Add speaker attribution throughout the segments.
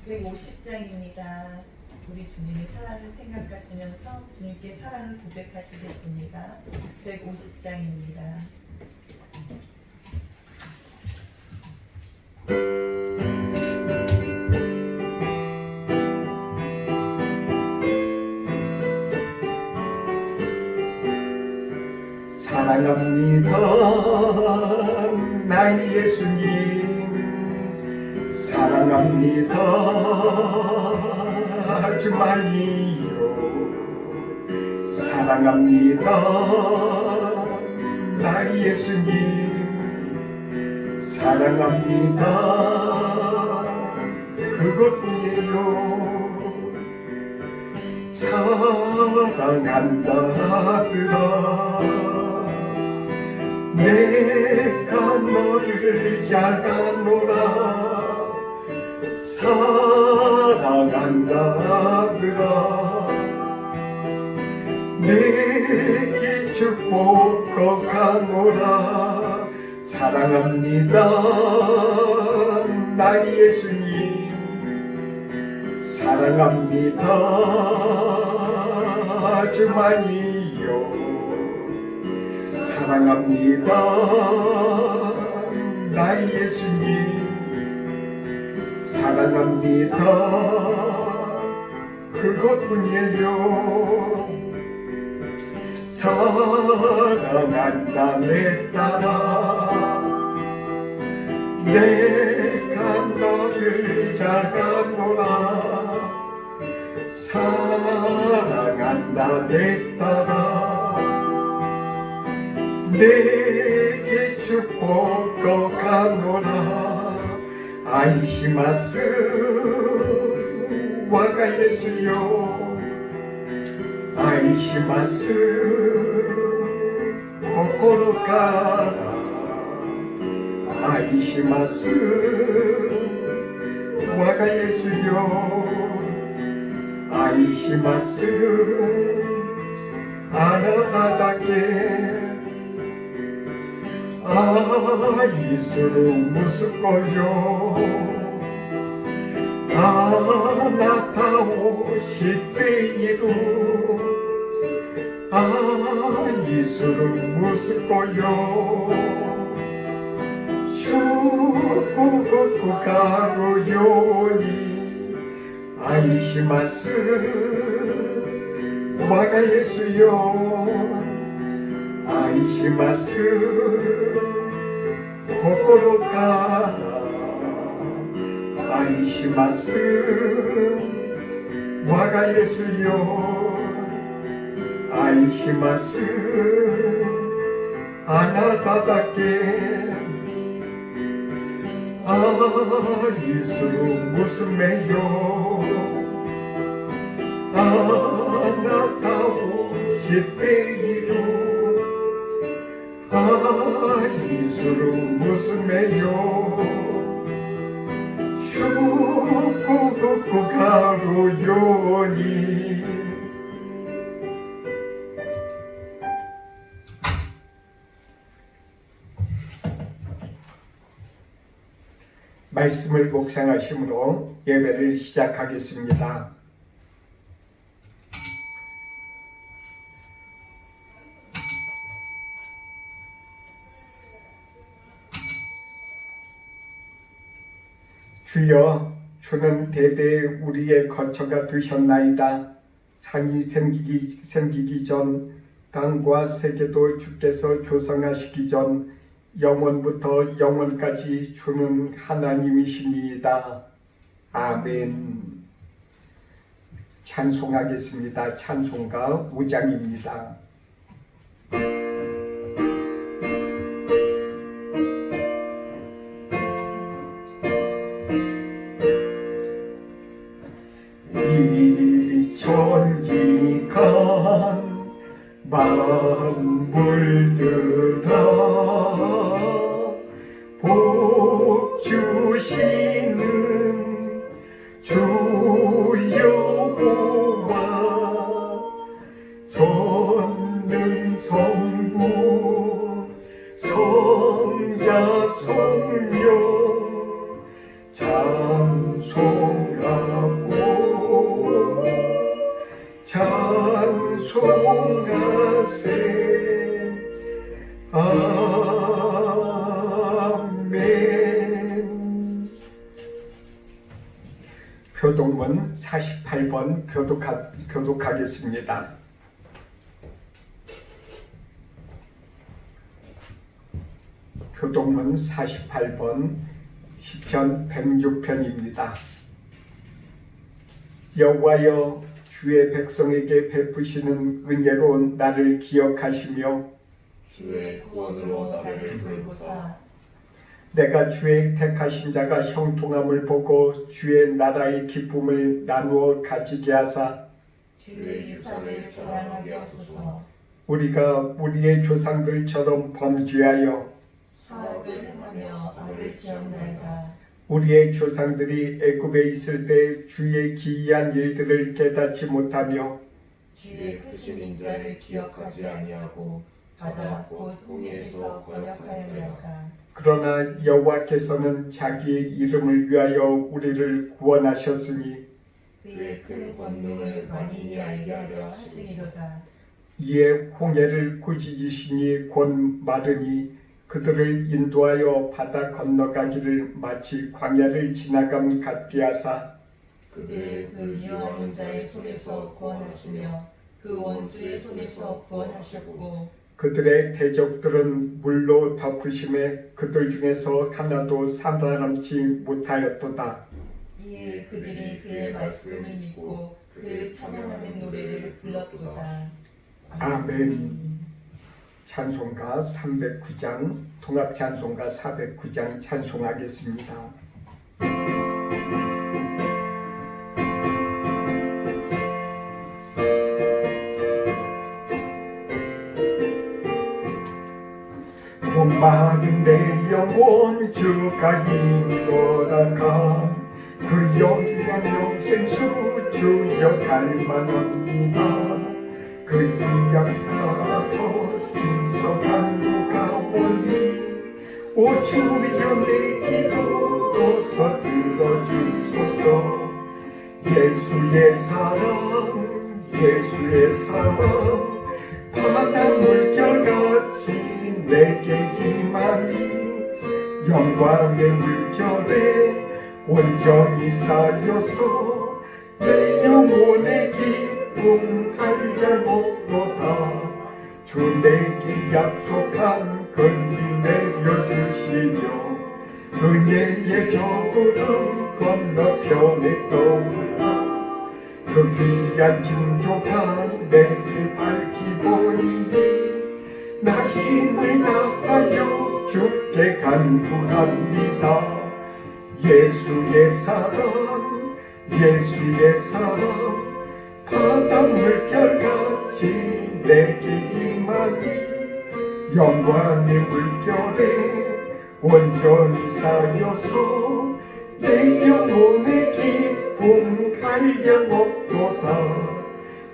Speaker 1: 150장입니다. 우리 주님의 사랑을 생각하시면서 주님께 사랑을 고백하시겠습니다. 150장입니다.
Speaker 2: 사랑합니다 나의 예수님, 사랑합니다 주만이요, 사랑합니다 나의 예수님, 사랑합니다 그것뿐이에요. 사랑한다 아들아, 내가 너를 잘 가노라. 사랑한다 아들아, 내게 축복 거가노라. 사랑합니다 나의 예수님, 사랑합니다 주만이요, 사랑합니다 나의 예수님, 사랑합니다 그것뿐이에요. 사랑한다 내 딸아, 내가 너를 잘 가노라. 사랑한다 내 딸아, 내게 축복 거가노라. 아이시마스 와가 예수요, 아이시마스 코코로 가라. 아이시마스 와가 예수요, 아이시마스 아나다다게. 아이스로 무스코요, 아나타오 시페이루. 아이스로 무스코요, 슈쿠쿠가로요니. 아이시마스 와가 예수요, 아이시마스 코코로 가라. 아이시마스 와가 예수요, 아이시마스 아나다다게. 아이스로 무스메요, 아나타오 시페이루. 아이스로 무스메요, 슈쿠쿠가로요니. 말씀을 묵상하심으로 예배를 시작하겠습니다. 주여, 주는 대대 우리의 거처가 되셨나이다. 산이 생기기 전, 땅과 세계도 주께서 조성하시기 전, 영원부터 영원까지 주는 하나님이시니이다. 아멘. 찬송하겠습니다. 찬송가 5장입니다. 천지간 만물들아 복 주시는 주 여호와, 전능성부 성자 성령 찬송하 하세. 아멘. 교독문 48번 교독하겠습니다. 교독문 48번 시편 106편입니다. 여호와여, 주의 백성에게 베푸시는 은혜로 나를 기억하시며
Speaker 3: 주의 구원으로 나를 돌보사.
Speaker 2: 내가 주의 택하신 자가 형통함을 보고 주의 나라의 기쁨을 나누어 가지게 하사
Speaker 1: 주의 유산을 자랑하게 하소서.
Speaker 2: 우리가 우리의 조상들처럼 범죄하여
Speaker 1: 사악을 행하며 악을 지었나이다.
Speaker 2: 우리의 조상들이 애굽에 있을 때 주의 기이한 일들을 깨닫지 못하며
Speaker 1: 주의 크신 인자를 기억하지 아니하고 바다 곧 홍해에서 번역하였나이다.
Speaker 2: 그러나 여호와께서는 자기의 이름을 위하여 우리를 구원하셨으니
Speaker 1: 그의 큰 권능을 만인이 알게 하려 하시니로다.
Speaker 2: 이에 홍해를 꾸짖으시니 곧 마르니 그들을 인도하여 바다 건너가기를 마치 광야를 지나감 같게 하사
Speaker 1: 그들을 그 이어하는 자의 손에서 구원하시며 그 원수의 손에서 구원하셨고
Speaker 2: 그들의 대적들은 물로 덮으심에 그들 중에서 하나도 살아남지 못하였도다.
Speaker 1: 이에 그들이 그의 말씀을 믿고 그를 찬양하는 노래를 불렀도다.
Speaker 2: 아멘. 찬송가 309장, 통합찬송가 409장 찬송하겠습니다. 마른 내 영혼 주가 힘이로다가 그 영원한 영생수 주여 갈망합니다. 그 귀약하서 힘써 간구가오니 오 주여 내 기도로서 들어주소서. 예수의 사랑 예수의 사랑 바다 물결같이 내게 임하니 영광의 물결에 온전히 쌓여서 내 영혼의 기쁨 한량없도다. 주 내게 약속한 근비 내려주시며 은혜의 저구름 건너편에 떠올라 그 귀한 징조가 내게 밝히 보이니 나 힘을 다하여 주께 간구합니다. 예수의 사랑 예수의 사랑 바다 물결같이 내게 임하니 영광의 물결에 온전히 쌓여서 내 영혼의 기쁨 한량없도다.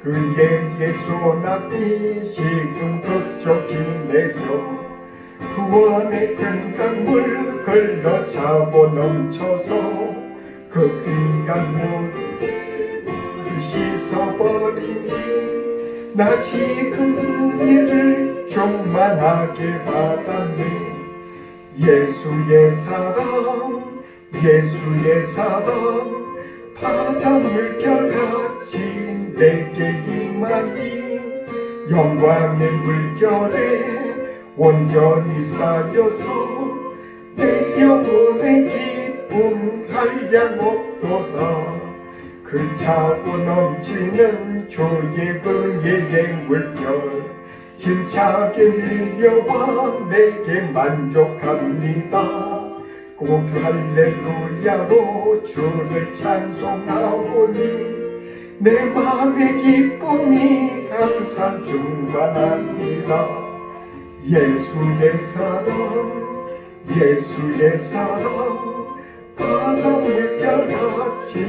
Speaker 2: 그의 손 앞이 지금 급속히 내려 구원의 큰 강물 흘러 차고 넘쳐서 그 귀한 모두 씻어버리니 나 지금 이를 충만하게 받았네. 예수의 사랑 예수의 사랑 바다 물결같이 내게 임하니 영광의 물결에 온전히 쌓여서 내 영혼의 기쁨 한량없도다. 그 차고 넘치는 주의 은혜의 물결 힘차게 밀려와 내게 만족합니다. 꼭 할렐루야로 주를 찬송하오니 내 마음의 기쁨이 항상 충만합니다. 예수의 사랑 예수의 사랑 바다 물결같이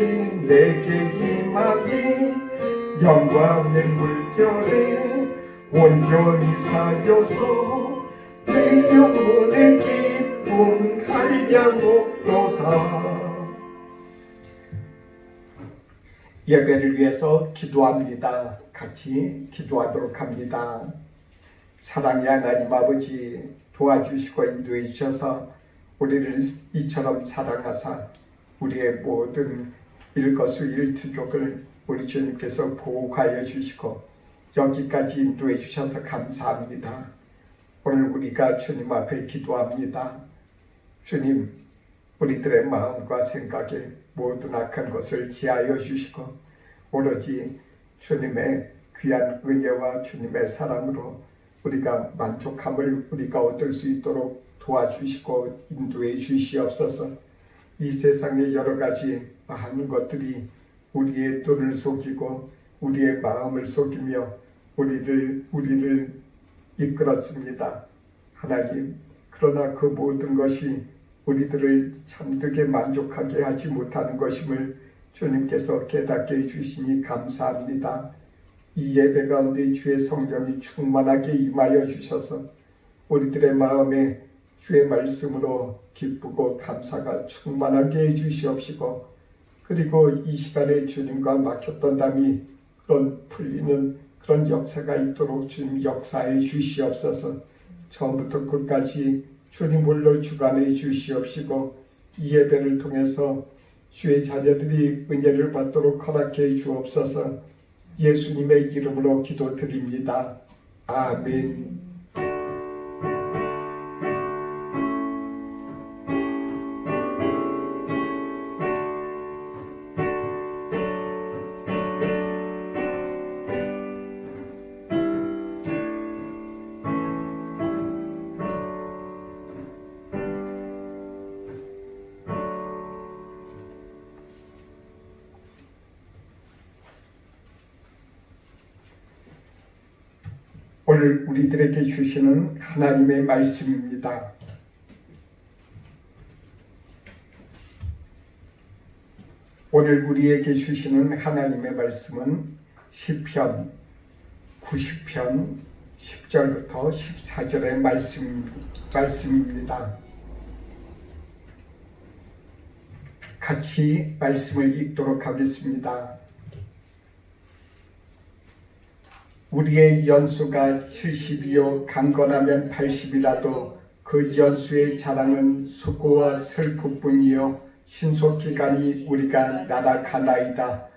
Speaker 2: 내게 임하니 영광의 물결에 온전히 쌓여서 내 영혼의 기쁨 한량없도다. 예배를 위해서 기도합니다. 같이 기도하도록 합니다. 사랑의 하나님 아버지 도와주시고 인도해 주셔서 우리를 이처럼 사랑하사 우리의 모든 일거수 일투족을 우리 주님께서 보호하여 주시고 여기까지 인도해 주셔서 감사합니다. 오늘 우리가 주님 앞에 기도합니다. 주님, 우리들의 마음과 생각에 모든 악한 것을 지하여 주시고 오로지 주님의 귀한 은혜와 주님의 사랑으로 우리가 만족함을 우리가 얻을 수 있도록 도와주시고 인도해 주시옵소서. 이 세상의 여러 가지 많은 것들이 우리의 눈을 속이고 우리의 마음을 속이며 우리를 이끌었습니다. 하나님, 그러나 그 모든 것이 우리들을 참되게 만족하게 하지 못하는 것임을 주님께서 깨닫게 해주시니 감사합니다. 이 예배 가운데 주의 성령이 충만하게 임하여 주셔서 우리들의 마음에 주의 말씀으로 기쁘고 감사가 충만하게 해주시옵시고 그리고 이 시간에 주님과 막혔던 담이 그런 풀리는 그런 역사가 있도록 주님 역사해 주시옵소서. 처음부터 끝까지 주님 홀로 주관해 주시옵시고 이 예배를 통해서 주의 자녀들이 은혜를 받도록 허락해 주옵소서. 예수님의 이름으로 기도드립니다. 아멘. 오늘 우리들에게 주시는 하나님의 말씀입니다. 오늘 우리에게 주시는 하나님의 말씀은 시편 90편 10절부터 14절의 말씀입니다. 같이 말씀을 읽도록 하겠습니다. 우리의 연수가 70이요 강건하면 80이라도 그 연수의 자랑은 수고와 슬픔뿐이요 신속기간이 우리가 날아가나이다.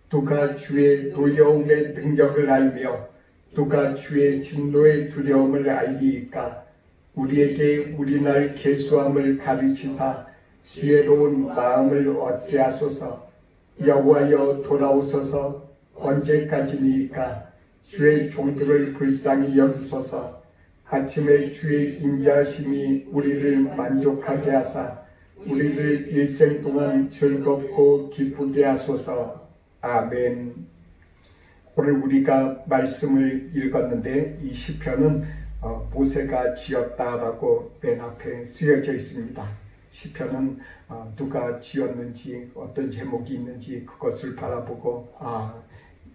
Speaker 2: 누가 주의 노여움의 능력을 알며 누가 주의 진노의 두려움을 알리이까. 우리에게 우리날 계수함을 가르치사 지혜로운 마음을 얻게 하소서. 여호와여 돌아오소서. 언제까지니까. 주의 종들을 불쌍히 여기소서. 아침에 주의 인자하심이 우리를 만족하게 하사 우리를 일생 동안 즐겁고 기쁘게 하소서. 아멘. 오늘 우리가 말씀을 읽었는데 이 시편은 모세가 지었다라고 맨 앞에 쓰여져 있습니다. 시편은 누가 지었는지 어떤 제목이 있는지 그것을 바라보고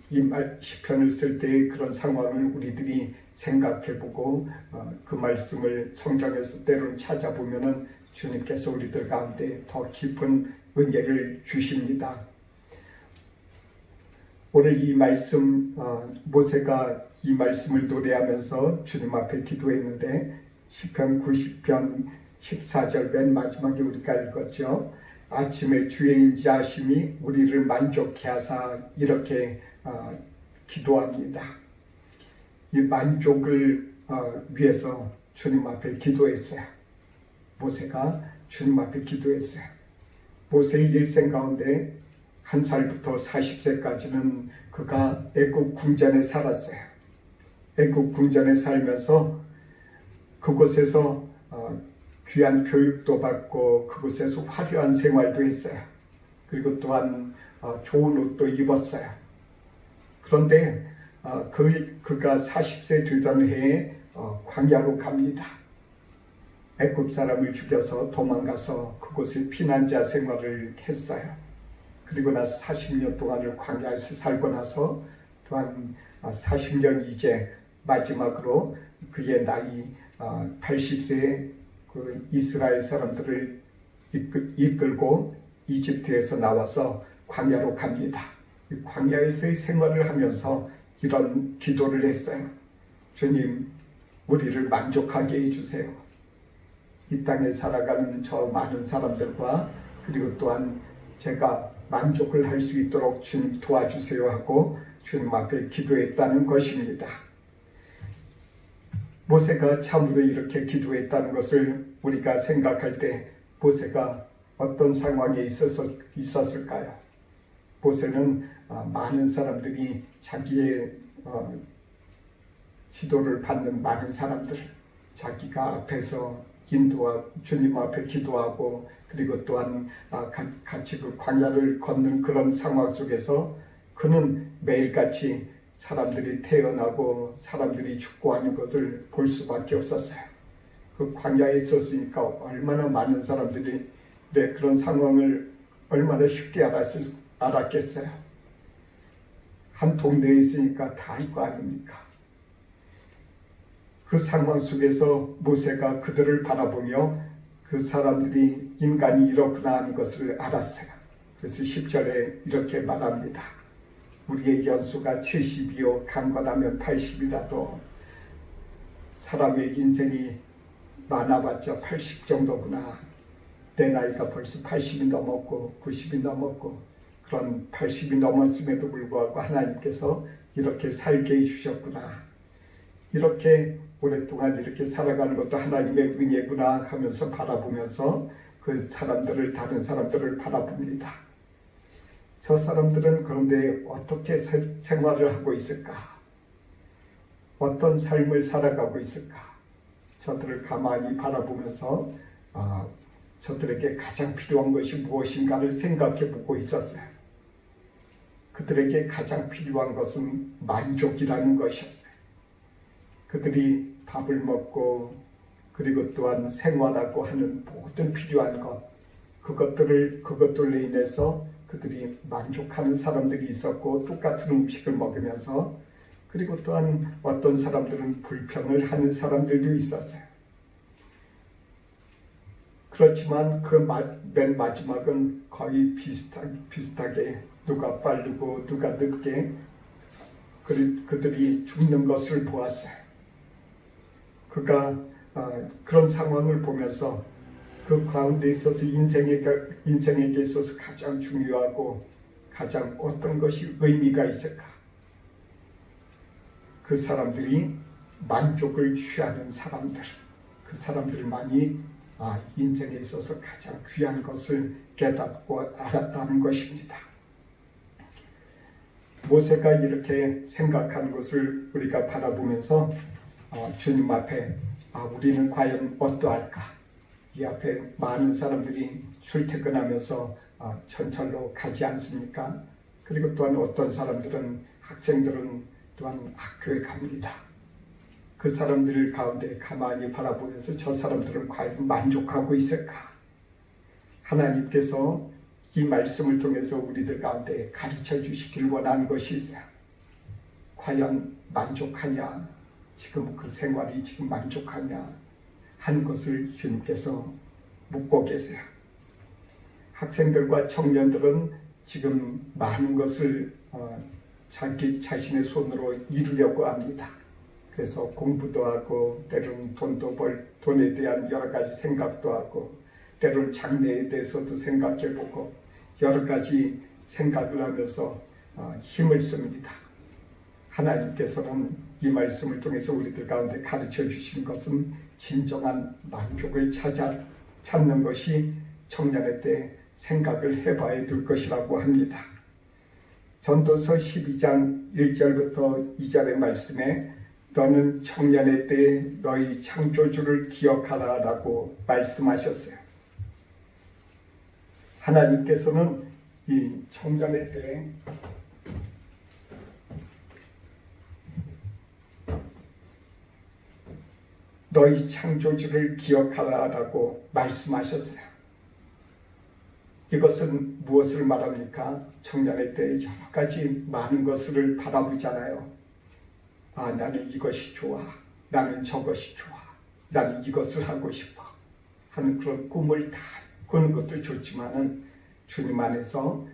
Speaker 2: 이 시편을 쓸 때 그런 상황을 우리들이 생각해보고 그 말씀을 성경에서 때로는 찾아보면은 주님께서 우리들 가운데 더 깊은 은혜를 주십니다. 오늘 이 말씀 모세가 이 말씀을 노래하면서 주님 앞에 기도했는데 시편 90편 14절 맨 마지막에 우리가 읽었죠. 아침에 주의 인자하심이 우리를 만족케 하사 이렇게 기도합니다. 이 만족을 위해서 주님 앞에 기도했어요. 모세가 주님 앞에 기도했어요. 모세의 일생 가운데 1살부터 40세까지는 그가 애굽 궁전에 살았어요. 애굽 궁전에 살면서 그곳에서 귀한 교육도 받고 그곳에서 화려한 생활도 했어요. 그리고 또한 좋은 옷도 입었어요. 그런데 그가 40세 되던 해에 광야로 갑니다. 애굽 사람을 죽여서 도망가서 그곳에 피난자 생활을 했어요. 그리고 나서 40년 동안을 광야에서 살고 나서 또한 40년 이제 마지막으로 그의 나이 80세에 그 이스라엘 사람들을 이끌고 이집트에서 나와서 광야로 갑니다. 광야에서의 생활을 하면서 이런 기도를 했어요. 주님, 우리를 만족하게 해주세요. 이 땅에 살아가는 저 많은 사람들과 그리고 또한 제가 만족을 할 수 있도록 주님 도와주세요 하고 주님 앞에 기도했다는 것입니다. 모세가 참으로 이렇게 기도했다는 것을 우리가 생각할 때 모세가 어떤 상황에 있었을까요? 모세는 많은 사람들이 자기의 지도를 받는 많은 사람들, 자기가 앞에서 인도하고 주님 앞에 기도하고 그리고 또한 같이 그 광야를 걷는 그런 상황 속에서 그는 매일같이 사람들이 태어나고 사람들이 죽고 하는 것을 볼 수밖에 없었어요. 그 광야에 있었으니까 얼마나 많은 사람들이 그런 상황을 얼마나 쉽게 알았겠어요. 한 동네에 있으니까 다 알 거 아닙니까? 그 상황 속에서 모세가 그들을 바라보며 그 사람들이 인간이 이렇구나 하는 것을 알았어요. 그래서 10절에 이렇게 말합니다. 우리의 연수가 70이요 강건하면 80이라도 사람의 인생이 많아봤자 80 정도구나. 내 나이가 벌써 80이 넘었고 90이 넘었고 그런 80이 넘었음에도 불구하고 하나님께서 이렇게 살게 해주셨구나. 이렇게 오랫동안 이렇게 살아가는 것도 하나님의 은혜구나 하면서 바라보면서 그 사람들을 다른 사람들을 바라봅니다. 저 사람들은 그런데 어떻게 생활을 하고 있을까? 어떤 삶을 살아가고 있을까? 저들을 가만히 바라보면서 저들에게 가장 필요한 것이 무엇인가를 생각해 보고 있었어요. 그들에게 가장 필요한 것은 만족이라는 것이었어요. 그들이 밥을 먹고 그리고 또한 생활하고 하는 모든 필요한 것, 그것들로 인해서 그들이 만족하는 사람들이 있었고 똑같은 음식을 먹으면서 그리고 또한 어떤 사람들은 불평을 하는 사람들도 있었어요. 그렇지만 그 맨 마지막은 거의 비슷하게 누가 빠르고 누가 늦게 그들이 죽는 것을 보았어요. 그가 그런 상황을 보면서 그 가운데 있어서 인생에게 있어서 가장 중요하고 가장 어떤 것이 의미가 있을까? 그 사람들이 만족을 취하는 사람들, 그 사람들만이 인생에 있어서 가장 귀한 것을 깨닫고 알았다는 것입니다. 모세가 이렇게 생각하는 것을 우리가 바라보면서 주님 앞에 우리는 과연 어떠할까? 이 앞에 많은 사람들이 출퇴근하면서 전철로 가지 않습니까? 그리고 또한 어떤 사람들은 학생들은 또한 학교에 갑니다. 그 사람들 가운데 가만히 바라보면서 저 사람들은 과연 만족하고 있을까? 하나님께서 이 말씀을 통해서 우리들 가운데 가르쳐 주시길 원하는 것이 있어요. 과연 만족하냐? 지금 그 생활이 지금 만족하냐? 하는 것을 주님께서 묻고 계세요. 학생들과 청년들은 지금 많은 것을 자기 자신의 손으로 이루려고 합니다. 그래서 공부도 하고 때로는 돈에 대한 여러 가지 생각도 하고 때로는 장래에 대해서도 생각해보고 여러 가지 생각을 하면서 힘을 씁니다. 하나님께서는 이 말씀을 통해서 우리들 가운데 가르쳐 주신 것은 진정한 만족을 찾는 것이 청년의 때 생각을 해봐야 될 것이라고 합니다. 전도서 12장 1절부터 2절의 말씀에 너는 청년의 때 너희 창조주를 기억하라 라고 말씀하셨어요. 하나님께서는 이 청년의 때 너희 창조주를 기억하라 라고 말씀하셨어요. 이것은 무엇을 말합니까? 청년의 때 여러 가지 많은 것을 바라보잖아요. 나는 이것이 좋아. 나는 저것이 좋아. 나는 이것을 하고 싶어. 하는 그런 꿈을 다 꾸는 것도 좋지만은 주님 안에서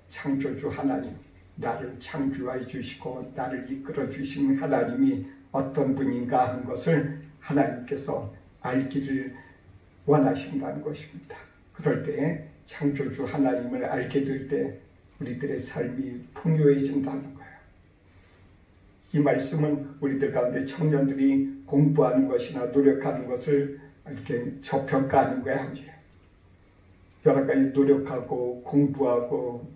Speaker 2: 창조주 하나님, 나를 창조해 주시고 나를 이끌어 주신 하나님이 어떤 분인가 하는 것을 하나님께서 알기를 원하신다는 것입니다. 그럴 때 창조주 하나님을 알게 될 때 우리들의 삶이 풍요해진다는 거예요. 이 말씀은 우리들 가운데 청년들이 공부하는 것이나 노력하는 것을 이렇게 저평가하는 게 아니에요. 여러 가지 노력하고 공부하고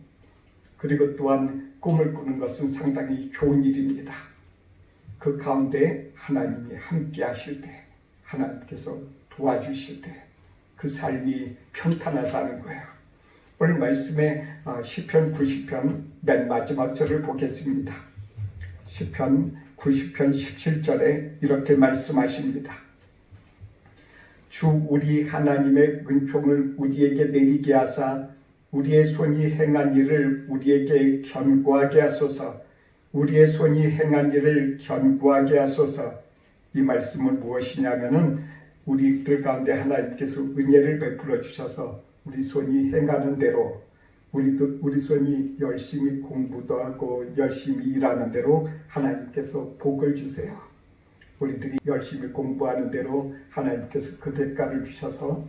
Speaker 2: 그리고 또한 꿈을 꾸는 것은 상당히 좋은 일입니다. 그 가운데 하나님이 함께 하실 때, 하나님께서 도와주실 때 그 삶이 평탄하다는 거예요. 오늘 말씀에 시편 90편 맨 마지막 절을 보겠습니다. 시편 90편 17절에 이렇게 말씀하십니다. 주 우리 하나님의 은총을 우리에게 내리게 하사 우리의 손이 행한 일을 우리에게 견고하게 하소서. 우리의 손이 행한 일을 견고하게 하소서. 이 말씀은 무엇이냐면은 우리들 가운데 하나님께서 은혜를 베풀어 주셔서 우리 손이 행하는 대로 우리 손이 열심히 공부도 하고 열심히 일하는 대로 하나님께서 복을 주세요. 우리들이 열심히 공부하는 대로 하나님께서 그 대가를 주셔서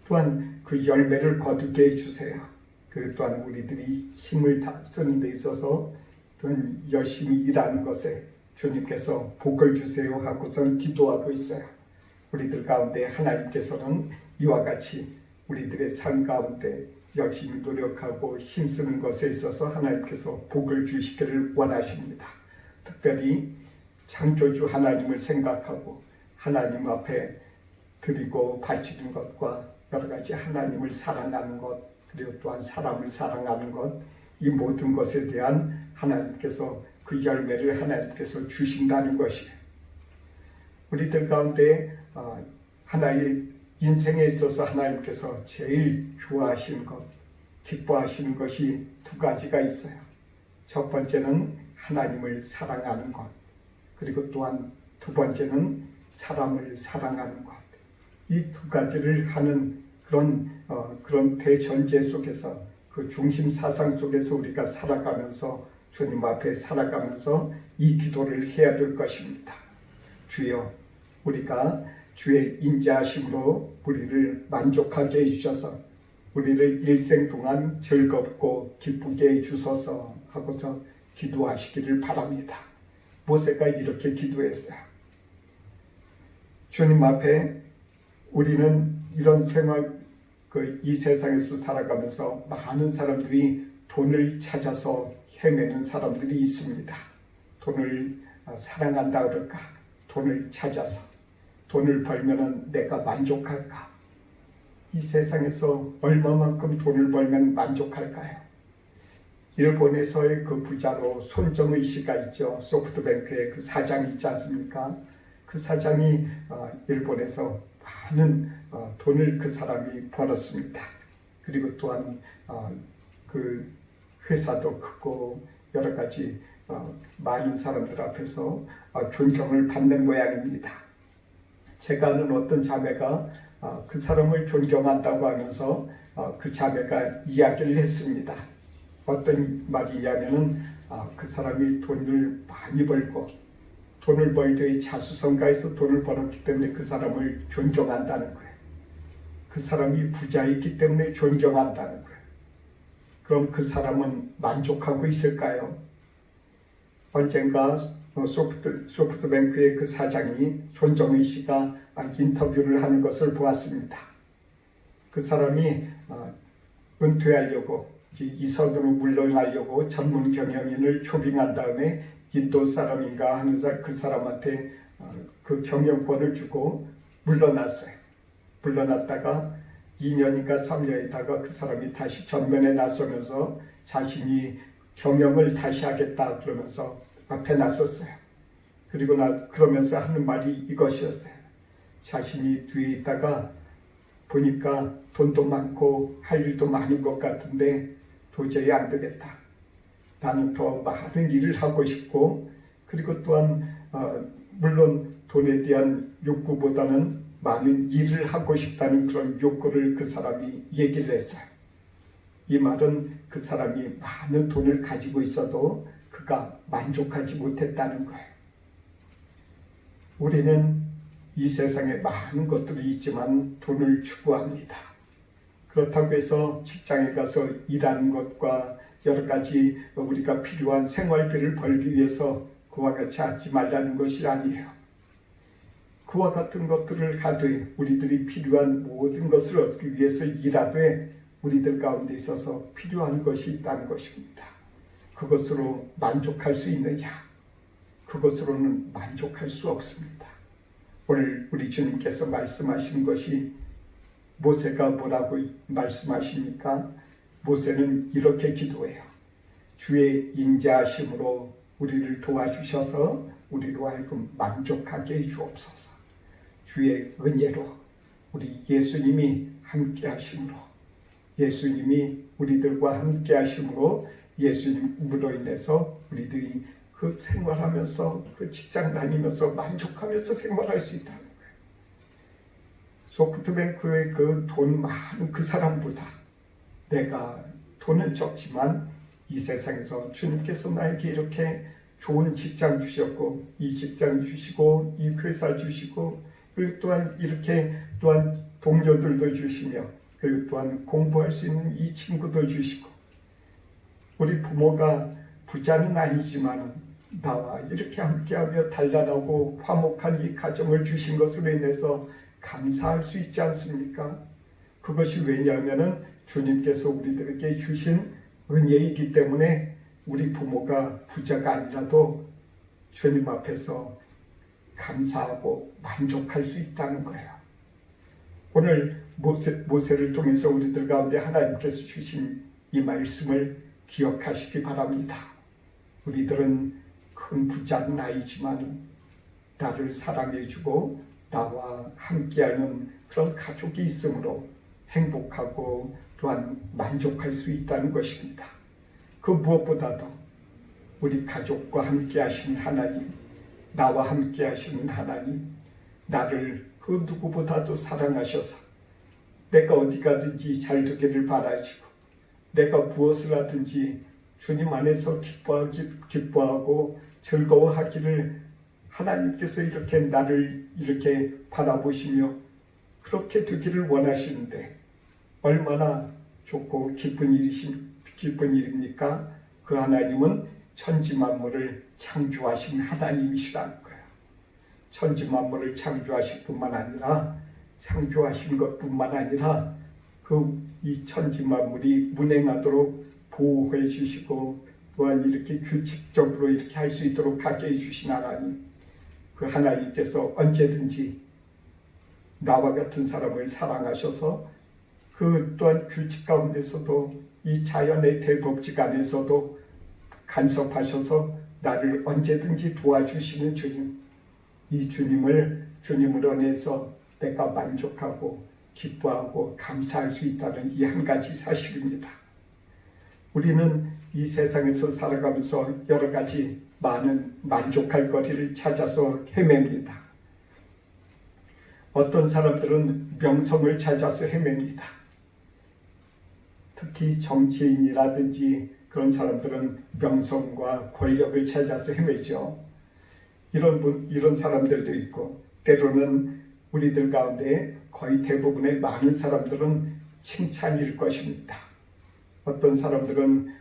Speaker 2: 또한 그 열매를 거두게 해주세요. 그리고 또한 우리들이 힘을 다 쓰는 데 있어서 또한 열심히 일하는 것에 주님께서 복을 주세요 하고선 기도하고 있어요. 우리들 가운데 하나님께서는 이와 같이 우리들의 삶 가운데 열심히 노력하고 힘쓰는 것에 있어서 하나님께서 복을 주시기를 원하십니다. 특별히 창조주 하나님을 생각하고 하나님 앞에 드리고 바치는 것과 여러 가지 하나님을 사랑하는 것 그리고 또한 사람을 사랑하는 것 이 모든 것에 대한 하나님께서 그 열매를 하나님께서 주신다는 것이에요. 우리들 가운데 하나의 인생에 있어서 하나님께서 제일 좋아하시는 것, 기뻐하시는 것이 두 가지가 있어요. 첫 번째는 하나님을 사랑하는 것, 그리고 또한 두 번째는 사람을 사랑하는 것. 이 두 가지를 하는 그런 대전제 속에서 그 중심 사상 속에서 우리가 살아가면서 주님 앞에 살아가면서 이 기도를 해야 될 것입니다. 주여, 우리가 주의 인자하심으로 우리를 만족하게 해주셔서 우리를 일생 동안 즐겁고 기쁘게 해주소서 하고서 기도하시기를 바랍니다. 모세가 이렇게 기도했어요. 주님 앞에 우리는 이런 생활, 이 세상에서 살아가면서 많은 사람들이 돈을 찾아서 헤매는 사람들이 있습니다. 돈을 사랑한다 그럴까? 돈을 찾아서 돈을 벌면은 내가 만족할까? 이 세상에서 얼마만큼 돈을 벌면 만족할까요? 일본에서의 그 부자로 손정의 씨가 있죠. 소프트뱅크의 그 사장이 있지 않습니까? 그 사장이 일본에서 많은 돈을 그 사람이 벌었습니다. 그리고 또한 그 회사도 크고 여러 가지 많은 사람들 앞에서 존경을 받는 모양입니다. 제가 아는 어떤 자매가 그 사람을 존경한다고 하면서 그 자매가 이야기를 했습니다. 어떤 말이냐면은 그 사람이 돈을 많이 벌고 돈을 벌 때 자수성가해서 돈을 벌었기 때문에 그 사람을 존경한다는 거예요. 그 사람이 부자이기 때문에 존경한다는 거예요. 그럼 그 사람은 만족하고 있을까요? 언젠가 소프트뱅크의 그 사장이 손정의 씨가 인터뷰를 하는 것을 보았습니다. 그 사람이 은퇴하려고 이선으로 물러나려고 전문 경영인을 초빙한 다음에 인도 사람인가 하는 그 사람한테 그 경영권을 주고 물러났어요. 물러났다가 2년인가 3년 있다가 그 사람이 다시 전면에 나서면서 자신이 경영을 다시 하겠다 그러면서 앞에 나섰어요. 그러면서 하는 말이 이것이었어요. 자신이 뒤에 있다가 보니까 돈도 많고 할 일도 많은 것 같은데 도저히 안 되겠다. 나는 더 많은 일을 하고 싶고 그리고 또한 물론 돈에 대한 욕구보다는 많은 일을 하고 싶다는 그런 욕구를 그 사람이 얘기를 했어요. 이 말은 그 사람이 많은 돈을 가지고 있어도 그가 만족하지 못했다는 거예요. 우리는 이 세상에 많은 것들이 있지만 돈을 추구합니다. 그렇다고 해서 직장에 가서 일하는 것과 여러 가지 우리가 필요한 생활비를 벌기 위해서 그와 같이 하지 말라는 것이 아니에요. 그와 같은 것들을 하되 우리들이 필요한 모든 것을 얻기 위해서 일하되 우리들 가운데 있어서 필요한 것이 있다는 것입니다. 그것으로 만족할 수 있느냐? 그것으로는 만족할 수 없습니다. 오늘 우리 주님께서 말씀하시는 것이 모세가 뭐라고 말씀하십니까? 모세는 이렇게 기도해요. 주의 인자하심으로 우리를 도와주셔서 우리로 하여금 만족하게 해 주옵소서. 주의 은혜로 우리 예수님이 함께 하심으로 예수님이 우리들과 함께 하심으로 예수님으로 인해서 우리들이 그 생활하면서 그 직장 다니면서 만족하면서 생활할 수 있다는 거예요. 소프트뱅크의 그 돈 많은 그 사람보다 내가 돈은 적지만 이 세상에서 주님께서 나에게 이렇게 좋은 직장 주셨고 이 직장 주시고 이 회사 주시고 그리고 또한 이렇게 또한 동료들도 주시며 그리고 또한 공부할 수 있는 이 친구도 주시고 우리 부모가 부자는 아니지만 나와 이렇게 함께하며 단단하고 화목한 이 가정을 주신 것으로 인해서 감사할 수 있지 않습니까? 그것이 왜냐하면 주님께서 우리들에게 주신 은혜이기 때문에 우리 부모가 부자가 아니라도 주님 앞에서 감사하고 만족할 수 있다는 거예요. 오늘 모세를 통해서 우리들 가운데 하나님께서 주신 이 말씀을 기억하시기 바랍니다. 우리들은 큰 부자는 아니지만 나를 사랑해주고 나와 함께하는 그런 가족이 있으므로 행복하고 또한 만족할 수 있다는 것입니다. 그 무엇보다도 우리 가족과 함께 하신 하나님, 나와 함께 하시는 하나님, 나를 그 누구보다도 사랑하셔서 내가 어디 가든지 잘 되기를 바라시고 내가 무엇을 하든지 주님 안에서 기뻐하고 즐거워하기를 하나님께서 이렇게 나를 이렇게 바라보시며 그렇게 되기를 원하시는데 얼마나 좋고 기쁜 일입니까? 그 하나님은 천지 만물을 창조하신 하나님이시라는 거예요. 천지 만물을 창조하실 뿐만 아니라 창조하신 것뿐만 아니라 이 천지 만물이 운행하도록 보호해 주시고 또한 이렇게 규칙적으로 이렇게 할 수 있도록 하게 해주신 하나님, 그 하나님께서 언제든지 나와 같은 사람을 사랑하셔서 그 또한 규칙 가운데서도 이 자연의 대법칙 안에서도 간섭하셔서 나를 언제든지 도와주시는 주님, 이 주님을 안에서 내가 만족하고 기뻐하고 감사할 수 있다는 이 한 가지 사실입니다. 우리는 이 세상에서 살아가면서 여러 가지 많은 만족할 거리를 찾아서 헤맵니다. 어떤 사람들은 명성을 찾아서 헤맵니다. 특히 정치인이라든지 그런 사람들은 명성과 권력을 찾아서 헤매죠. 이런 사람들도 있고 때로는 우리들 가운데 거의 대부분의 많은 사람들은 칭찬일 것입니다. 어떤 사람들은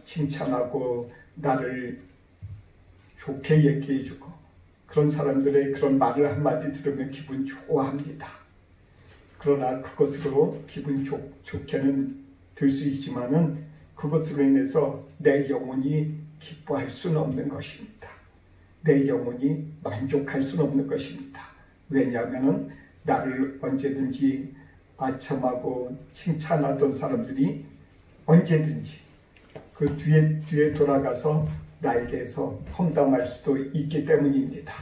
Speaker 2: 칭찬하고 나를 좋게 얘기해주고 그런 사람들의 그런 말을 한마디 들으면 기분 좋아합니다. 그러나 그것으로 기분 좋게는 될 수 있지만은 그것으로 인해서 내 영혼이 기뻐할 수는 없는 것입니다. 내 영혼이 만족할 수는 없는 것입니다. 왜냐하면 나를 언제든지 아첨하고 칭찬하던 사람들이 언제든지 그 뒤에 돌아가서 나에 대해서 험담할 수도 있기 때문입니다.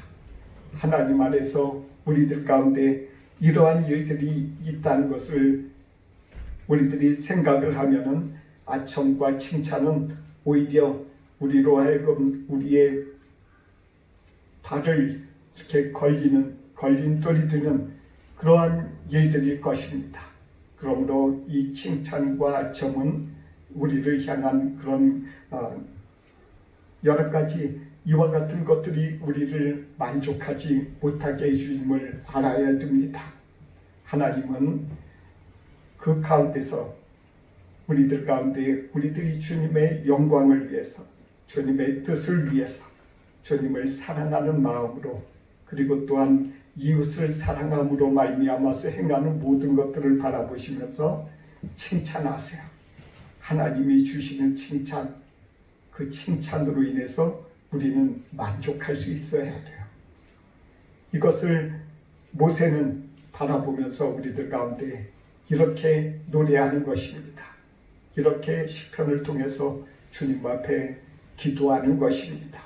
Speaker 2: 하나님 안에서 우리들 가운데 이러한 일들이 있다는 것을 우리들이 생각을 하면은 아첨과 칭찬은 오히려 우리로 하여금 우리의 발을 이렇게 걸림돌이 되는 그러한 일들일 것입니다. 그러므로 이 칭찬과 아첨은 우리를 향한 그런 여러 가지 이와 같은 것들이 우리를 만족하지 못하게 해주심을 알아야 됩니다. 하나님은 그 가운데서 우리들 가운데 우리들이 주님의 영광을 위해서, 주님의 뜻을 위해서, 주님을 사랑하는 마음으로, 그리고 또한 이웃을 사랑함으로 말미암아서 행하는 모든 것들을 바라보시면서 칭찬하세요. 하나님이 주시는 칭찬, 그 칭찬으로 인해서 우리는 만족할 수 있어야 돼요. 이것을 모세는 바라보면서 우리들 가운데 이렇게 노래하는 것입니다. 이렇게 시편을 통해서 주님 앞에 기도하는 것입니다.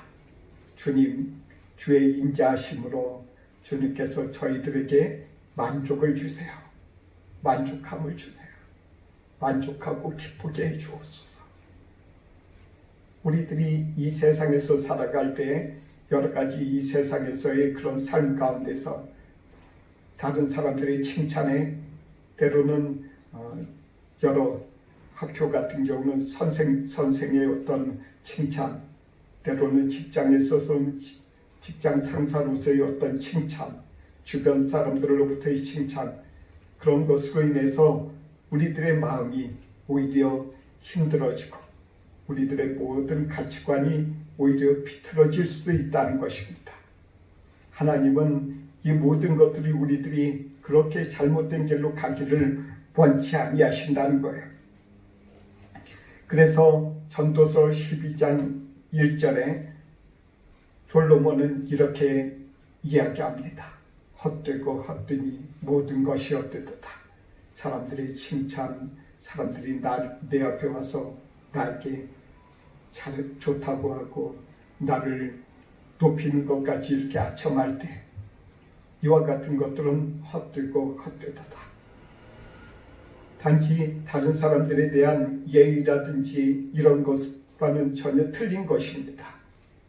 Speaker 2: 주님, 주의 인자하심으로 주님께서 저희들에게 만족을 주세요. 만족함을 주세요. 만족하고 기쁘게 해주옵소서. 우리들이 이 세상에서 살아갈 때 여러 가지 이 세상에서의 그런 삶 가운데서 다른 사람들의 칭찬에, 때로는 여러 학교 같은 경우는 선생의 어떤 칭찬, 때로는 직장에 있어서 직장 상사로서의 어떤 칭찬, 주변 사람들로부터의 칭찬, 그런 것으로 인해서 우리들의 마음이 오히려 힘들어지고 우리들의 모든 가치관이 오히려 비틀어질 수도 있다는 것입니다. 하나님은 이 모든 것들이 우리들이 그렇게 잘못된 길로 가기를 원치 아니하신다는 거예요. 그래서 전도서 12장 1절에 솔로몬은 이렇게 이야기합니다. 헛되고 헛되니 모든 것이 헛되도다. 사람들의 칭찬, 사람들이 내 앞에 와서 나에게 좋다고 하고 나를 높이는 것 같이 이렇게 아첨할 때 이와 같은 것들은 헛되고 헛되도다. 단지 다른 사람들에 대한 예의라든지 이런 것과는 전혀 틀린 것입니다.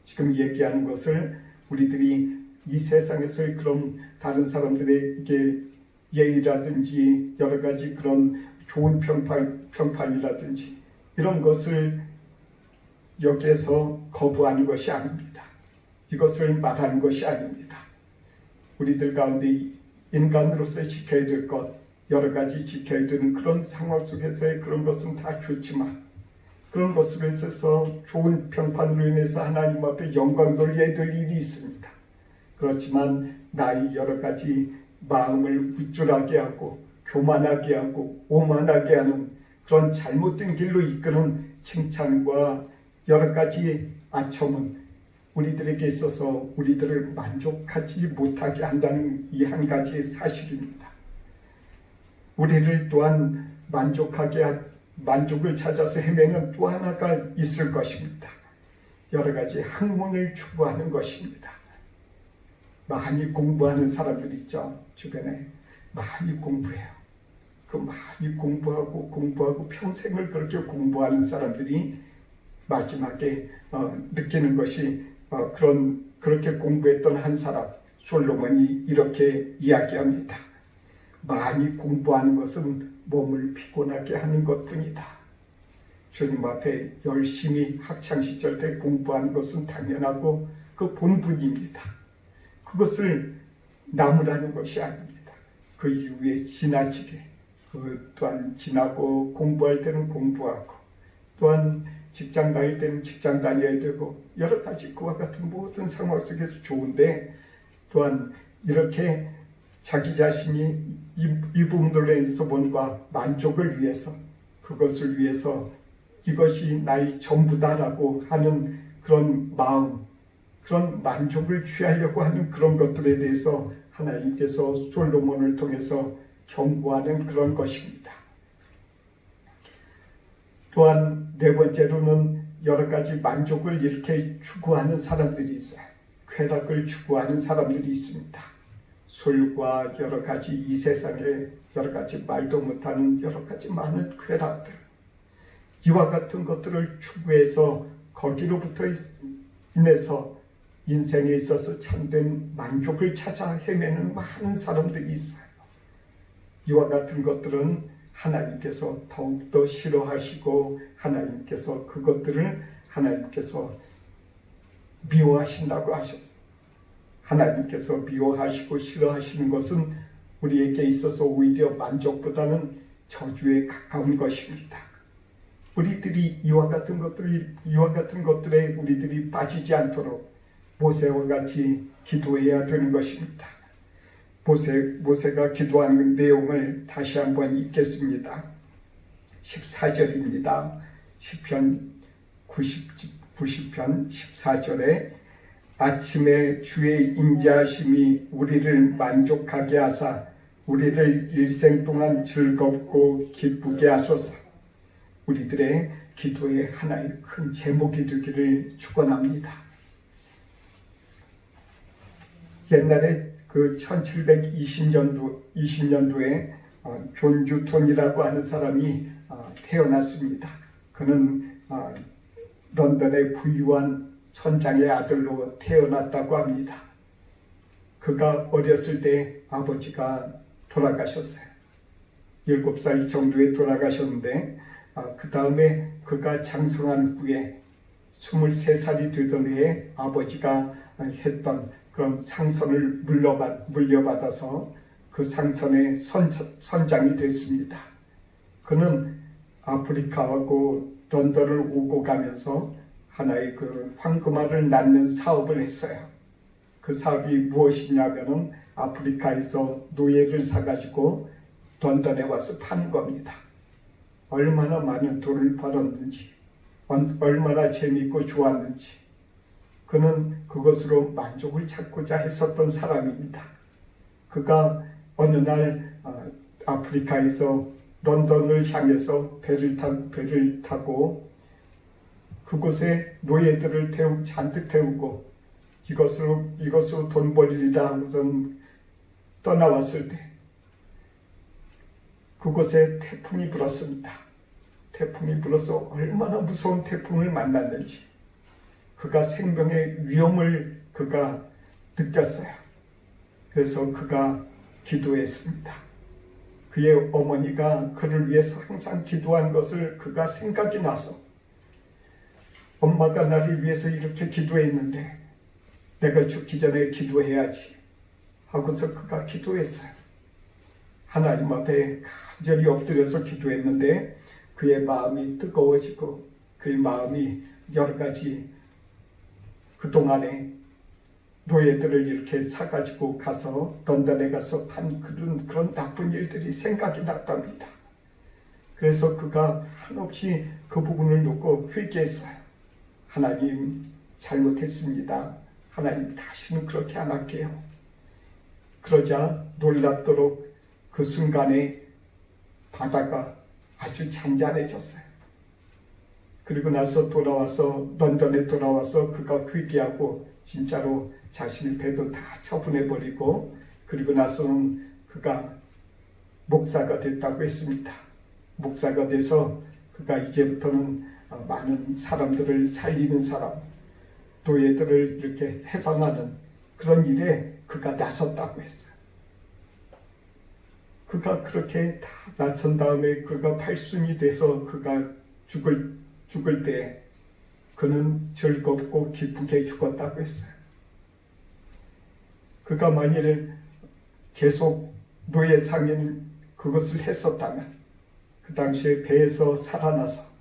Speaker 2: 지금 얘기하는 것을 우리들이 이 세상에서의 그런 다른 사람들에게 예의라든지 여러 가지 그런 좋은 평판이라든지 이런 것을 여기에서 거부하는 것이 아닙니다. 이것을 말하는 것이 아닙니다. 우리들 가운데 인간으로서 지켜야 될 것, 여러 가지 지켜야 되는 그런 상황 속에서의 그런 것은 다 좋지만 그런 것으로 있어서 좋은 평판으로 인해서 하나님 앞에 영광 돌려야 될 일이 있습니다. 그렇지만 나의 여러 가지 마음을 우쭐하게 하고 교만하게 하고 오만하게 하는 그런 잘못된 길로 이끄는 칭찬과 여러 가지 아첨은 우리들에게 있어서 우리들을 만족하지 못하게 한다는 이 한 가지의 사실입니다. 우리를 또한 만족을 찾아서 헤매는 또 하나가 있을 것입니다. 여러 가지 학문을 추구하는 것입니다. 많이 공부하는 사람들 있죠. 주변에 많이 공부해요. 그 많이 공부하고 평생을 그렇게 공부하는 사람들이 마지막에 느끼는 것이 그렇게 공부했던 한 사람 솔로몬이 이렇게 이야기합니다. 많이 공부하는 것은 몸을 피곤하게 하는 것뿐이다. 주님 앞에 열심히 학창시절 때 공부하는 것은 당연하고 그 본분입니다. 그것을 나무라는 것이 아닙니다. 그 이후에 지나치게 또한 지나고 공부할 때는 공부하고 또한 직장 다닐 때는 직장 다녀야 되고 여러 가지 그와 같은 모든 상황 속에서 좋은데 또한 이렇게 자기 자신이 이 부분들에 있어 뭔가 만족을 위해서 그것을 위해서 이것이 나의 전부다라고 하는 그런 마음, 그런 만족을 취하려고 하는 그런 것들에 대해서 하나님께서 솔로몬을 통해서 경고하는 그런 것입니다. 또한 네 번째로는 여러 가지 만족을 이렇게 추구하는 사람들이 있어요. 쾌락을 추구하는 사람들이 있습니다. 술과 여러 가지 이 세상에 여러 가지 말도 못하는 여러 가지 많은 쾌락들, 이와 같은 것들을 추구해서 거기로부터 인해서 인생에 있어서 참된 만족을 찾아 헤매는 많은 사람들이 있어요. 이와 같은 것들은 하나님께서 더욱더 싫어하시고 하나님께서 그것들을 하나님께서 미워하신다고 하셨어요. 하나님께서 미워하시고 싫어하시는 것은 우리에게 있어서 오히려 만족보다는 저주에 가까운 것입니다. 우리들이 이와 같은 것들에 우리들이 빠지지 않도록 모세와 같이 기도해야 되는 것입니다. 모세가 기도하는 내용을 다시 한번 읽겠습니다. 14절입니다. 시편 90편 14절에 아침에 주의 인자하심이 우리를 만족하게 하사 우리를 일생 동안 즐겁고 기쁘게 하소서. 우리들의 기도의 하나의 큰 제목이 되기를 축원합니다. 옛날에 그 1720년도에 존 뉴턴이라고 하는 사람이 태어났습니다. 그는 런던의 부유한 선장의 아들로 태어났다고 합니다. 그가 어렸을 때 아버지가 돌아가셨어요. 7살 정도에 돌아가셨는데 그 다음에 그가 장성한 후에 23살이 되던 해에 아버지가 했던 그런 상선을 물려받아서 그 상선의 선장이 됐습니다. 그는 아프리카하고 런던을 오고 가면서 하나의 그 황금알을 낳는 사업을 했어요. 그 사업이 무엇이냐면은 아프리카에서 노예를 사가지고 런던에 와서 파는 겁니다. 얼마나 많은 돈을 벌었는지, 얼마나 재미있고 좋았는지, 그는 그것으로 만족을 찾고자 했었던 사람입니다. 그가 어느 날 아프리카에서 런던을 향해서 배를 타고 그곳에 노예들을 잔뜩 태우고 이것으로 돈 벌리리라 하고선 떠나왔을 때 그곳에 태풍이 불었습니다. 태풍이 불어서 얼마나 무서운 태풍을 만났는지 그가 생명의 위험을 그가 느꼈어요. 그래서 그가 기도했습니다. 그의 어머니가 그를 위해서 항상 기도한 것을 그가 생각이 나서 엄마가 나를 위해서 이렇게 기도했는데 내가 죽기 전에 기도해야지 하고서 그가 기도했어요. 하나님 앞에 간절히 엎드려서 기도했는데 그의 마음이 뜨거워지고 그의 마음이 여러 가지 그동안에 노예들을 이렇게 사가지고 가서 런던에 가서 판 그런 나쁜 일들이 생각이 났답니다. 그래서 그가 한없이 그 부분을 놓고 회개했어요. 하나님 잘못했습니다. 하나님 다시는 그렇게 안 할게요. 그러자 놀랍도록 그 순간에 바다가 아주 잔잔해졌어요. 그리고 나서 런던에 돌아와서 그가 회개하고 진짜로 자신의 배도 다 처분해버리고 그리고 나서는 그가 목사가 됐다고 했습니다. 목사가 돼서 그가 이제부터는 많은 사람들을 살리는 사람, 노예들을 이렇게 해방하는 그런 일에 그가 나섰다고 했어요. 그가 그렇게 다 나선 다음에 그가 팔순이 돼서 그가 죽을 때 그는 즐겁고 기쁘게 죽었다고 했어요. 그가 만일 계속 노예 상인 그것을 했었다면 그 당시에 배에서 살아나서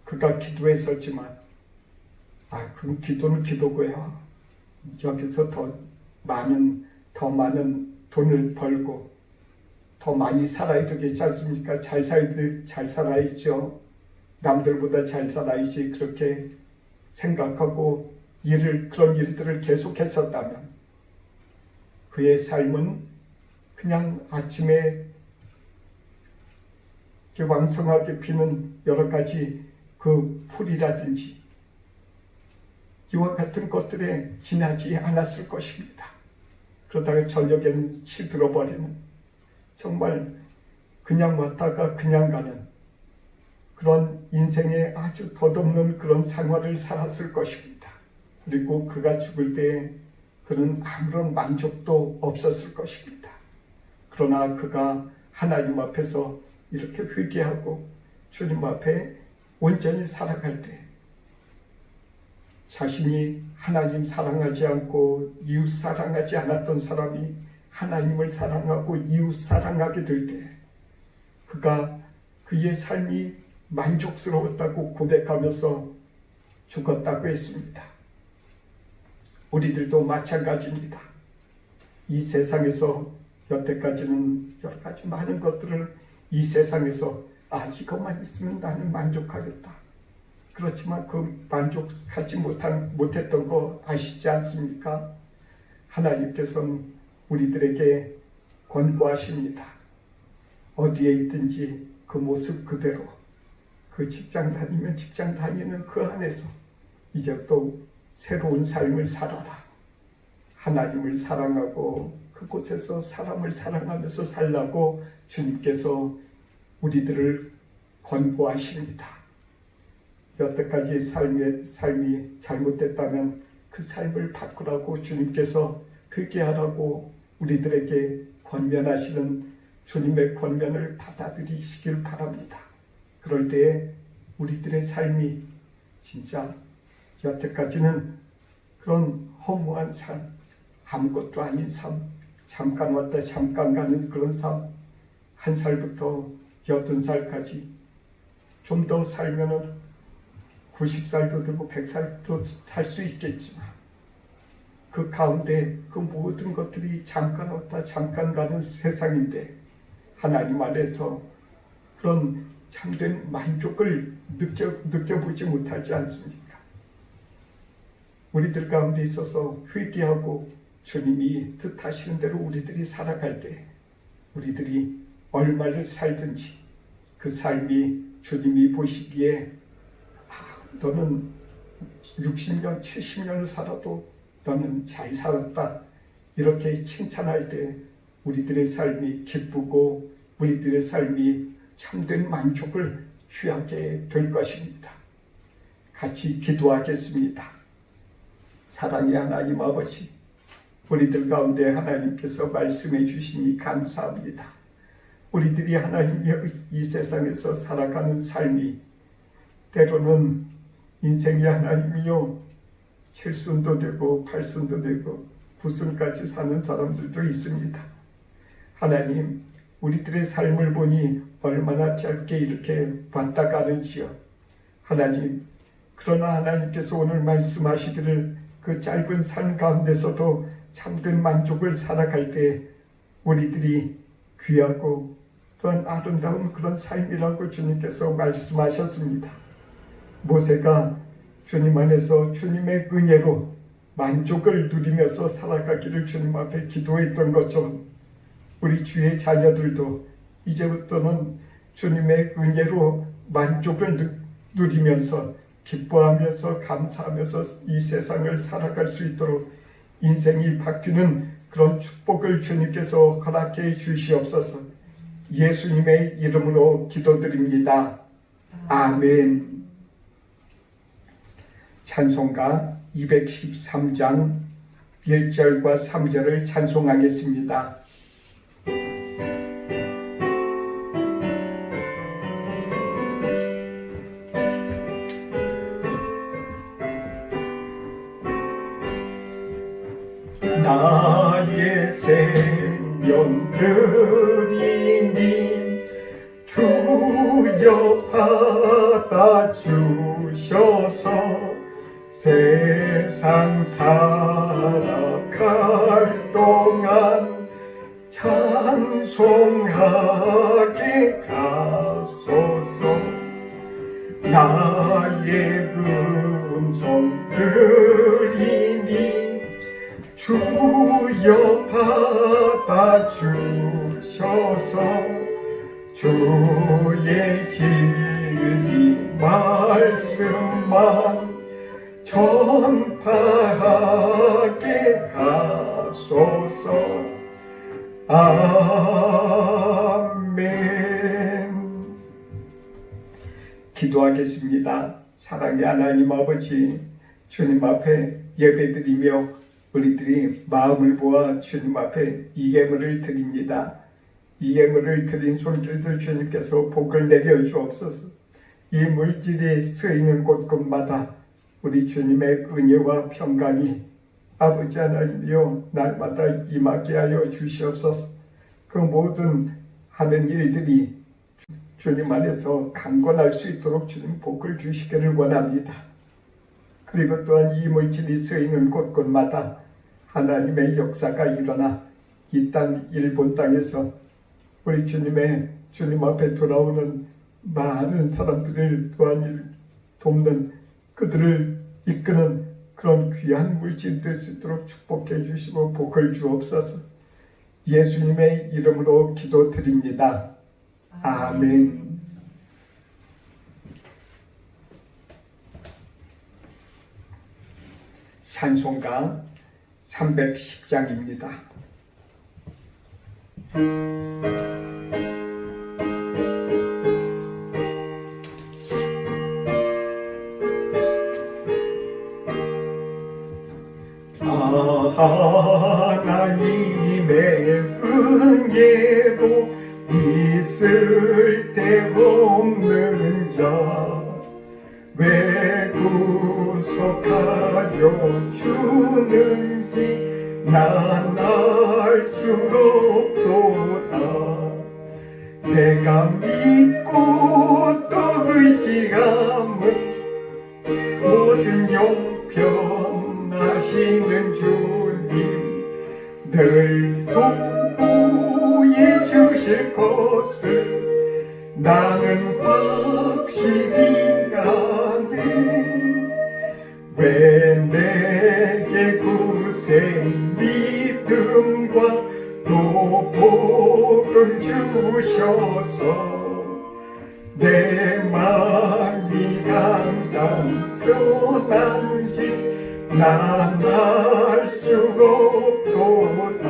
Speaker 2: 그가 기도했었지만 그 기도는 기도고요. 여기서 더 많은 돈을 벌고 더 많이 살아야 되겠지 않습니까? 잘 살아야죠. 남들보다 잘 살아야지 그렇게 생각하고 그런 일들을 계속했었다면 그의 삶은 그냥 아침에 왕성하게 피는 여러 가지 그 풀이라든지 이와 같은 것들에 지나지 않았을 것입니다. 그러다가 저녁에는 시들어버리는 정말 그냥 왔다가 그냥 가는 그런 인생에 아주 덧없는 그런 생활을 살았을 것입니다. 그리고 그가 죽을 때 그는 아무런 만족도 없었을 것입니다. 그러나 그가 하나님 앞에서 이렇게 회개하고 주님 앞에 온전히 살아갈 때 자신이 하나님 사랑하지 않고 이웃 사랑하지 않았던 사람이 하나님을 사랑하고 이웃 사랑하게 될 때 그가 그의 삶이 만족스러웠다고 고백하면서 죽었다고 했습니다. 우리들도 마찬가지입니다. 이 세상에서 여태까지는 여러 가지 많은 것들을 이 세상에서 이것만 있으면 나는 만족하겠다. 그렇지만 그 만족하지 못했던 거 아시지 않습니까? 하나님께서는 우리들에게 권고하십니다. 어디에 있든지 그 모습 그대로, 그 직장 다니면 직장 다니는 그 안에서 이제부터 새로운 삶을 살아라. 하나님을 사랑하고 그곳에서 사람을 사랑하면서 살라고 주님께서 우리들을 권고하십니다. 여태까지 삶이 잘못됐다면 그 삶을 바꾸라고 주님께서 회개하라고 우리들에게 권면하시는 주님의 권면을 받아들이시길 바랍니다. 그럴 때에 우리들의 삶이 진짜 여태까지는 그런 허무한 삶, 아무것도 아닌 삶, 잠깐 왔다 잠깐 가는 그런 삶, 1살부터 80살까지 좀 더 살면은 90살도 되고 100살도 살 수 있겠지만 그 가운데 그 모든 것들이 잠깐 왔다 잠깐 가는 세상인데 하나님 안에서 그런 참된 만족을 느껴보지 못하지 않습니까? 우리들 가운데 있어서 회개하고 주님이 뜻하시는 대로 우리들이 살아갈 때 우리들이 얼마를 살든지 그 삶이 주님이 보시기에 너는 60년, 70년을 살아도 너는 잘 살았다. 이렇게 칭찬할 때 우리들의 삶이 기쁘고 우리들의 삶이 참된 만족을 취하게 될 것입니다. 같이 기도하겠습니다. 사랑의 하나님 아버지, 우리들 가운데 하나님께서 말씀해 주시니 감사합니다. 우리들이 하나님의 이 세상에서 살아가는 삶이 때로는 인생이 하나님이요 7순도 되고 8순도 되고 9순까지 사는 사람들도 있습니다. 하나님, 우리들의 삶을 보니 얼마나 짧게 이렇게 왔다 가는지요. 하나님, 그러나 하나님께서 오늘 말씀하시기를 그 짧은 삶 가운데서도 참된 만족을 살아갈 때 우리들이 귀하고 또한 아름다운 그런 삶이라고 주님께서 말씀하셨습니다. 모세가 주님 안에서 주님의 은혜로 만족을 누리면서 살아가기를 주님 앞에 기도했던 것처럼 우리 주의 자녀들도 이제부터는 주님의 은혜로 만족을 누리면서 기뻐하면서 감사하면서 이 세상을 살아갈 수 있도록 인생이 바뀌는 그런 축복을 주님께서 허락해 주시옵소서. 예수님의 이름으로 기도드립니다. 아멘. 찬송가 213장 1절과 3절을 찬송하겠습니다. 나의 생명들이니 주여 받아주셔서 세상 살아갈 동안 찬송하게 가소서. 나의 음성 들이니 주여 받아주셔서 주의 진리 말씀만 전파하게 가소서. 아멘. 기도하겠습니다. 사랑의 하나님 아버지, 주님 앞에 예배드리며 우리들이 마음을 모아 주님 앞에 이 예물을 드립니다. 이 예물을 드린 손길들 주님께서 복을 내려 주옵소서. 이 물질이 쓰이는 곳곳마다 우리 주님의 은혜와 평강이 아버지 하나님이여 날마다 임하게 하여 주시옵소서. 그 모든 하는 일들이 주님 안에서 강건할 수 있도록 주님 복을 주시기를 원합니다. 그리고 또한 이 물질이 쓰이는 곳곳마다 하나님의 역사가 일어나 이 땅 일본 땅에서 우리 주님 앞에 돌아오는 많은 사람들을 또한 돕는 그들을 이끄는 그런 귀한 물질 될 수 있도록 축복해 주시고 복을 주옵소서. 예수님의 이름으로 기도드립니다. 아멘. 찬송가 310장입니다. 하나님의 은혜로 있을 데 없는 자 왜 구속하여 주는지 난 알 수 없도다. 내가 믿고 또 의지함은 모든 형편하시는 주님 늘 보호해 주실 것을 나는 확실히 아네. 왜 내게 구세인 믿음과 또 복음 주셔서 내 마음이 항상 편한지 난 알 수가 없도다.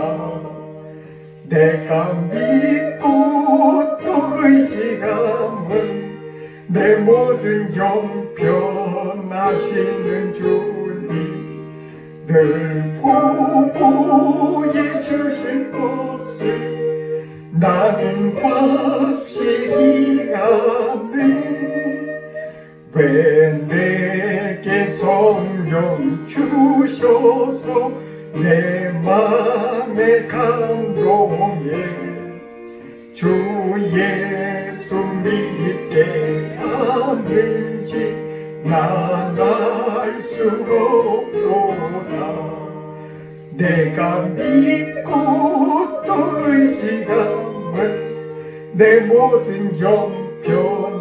Speaker 2: 내가 믿고 또 의지함은 내 모든 형편하시는 주님 늘 보호해 주실 것을 나는 확실히 아네. 왜 내게 성령 주셔서 내 맘에 감동해 주 예수 믿게 하는지 난 알 수가 없도다. 내가 믿고 또 의지함은 내 모든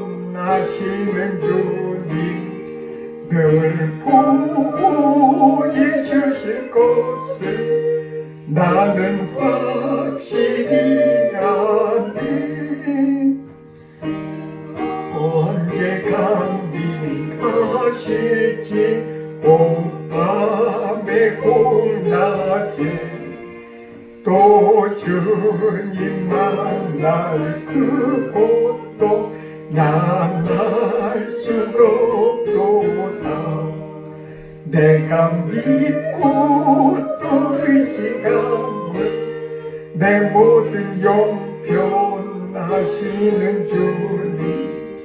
Speaker 2: 형편하시는 주님 늘 보호해 주실 것을 나는 확실히 아네. 언제 강림하실지 밤에 공낮에 또 주님 만날 그곳도 난 알 수가 없도다. 내가 믿고 또 의지함은 내 모든 형편하시는 주님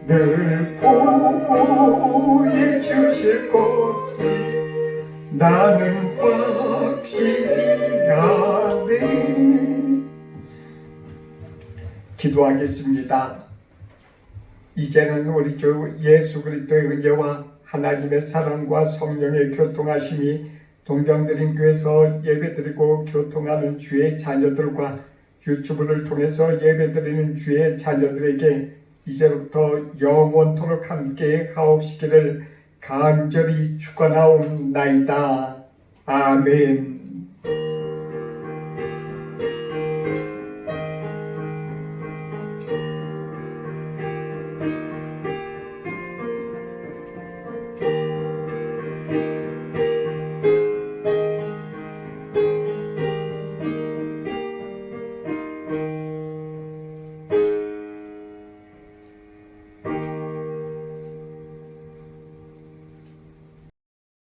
Speaker 2: 늘 보호해 주실 것을 나는 확실히 아네. 기도하겠습니다. 이제는 우리 주 예수 그리스도의 은혜와 하나님의 사랑과 성령의 교통하심이 동정드림 교회에서 예배드리고 교통하는 주의 자녀들과 유튜브를 통해서 예배드리는 주의 자녀들에게 이제부터 영원토록 함께 하옵시기를 간절히 축원하옵나이다. 아멘.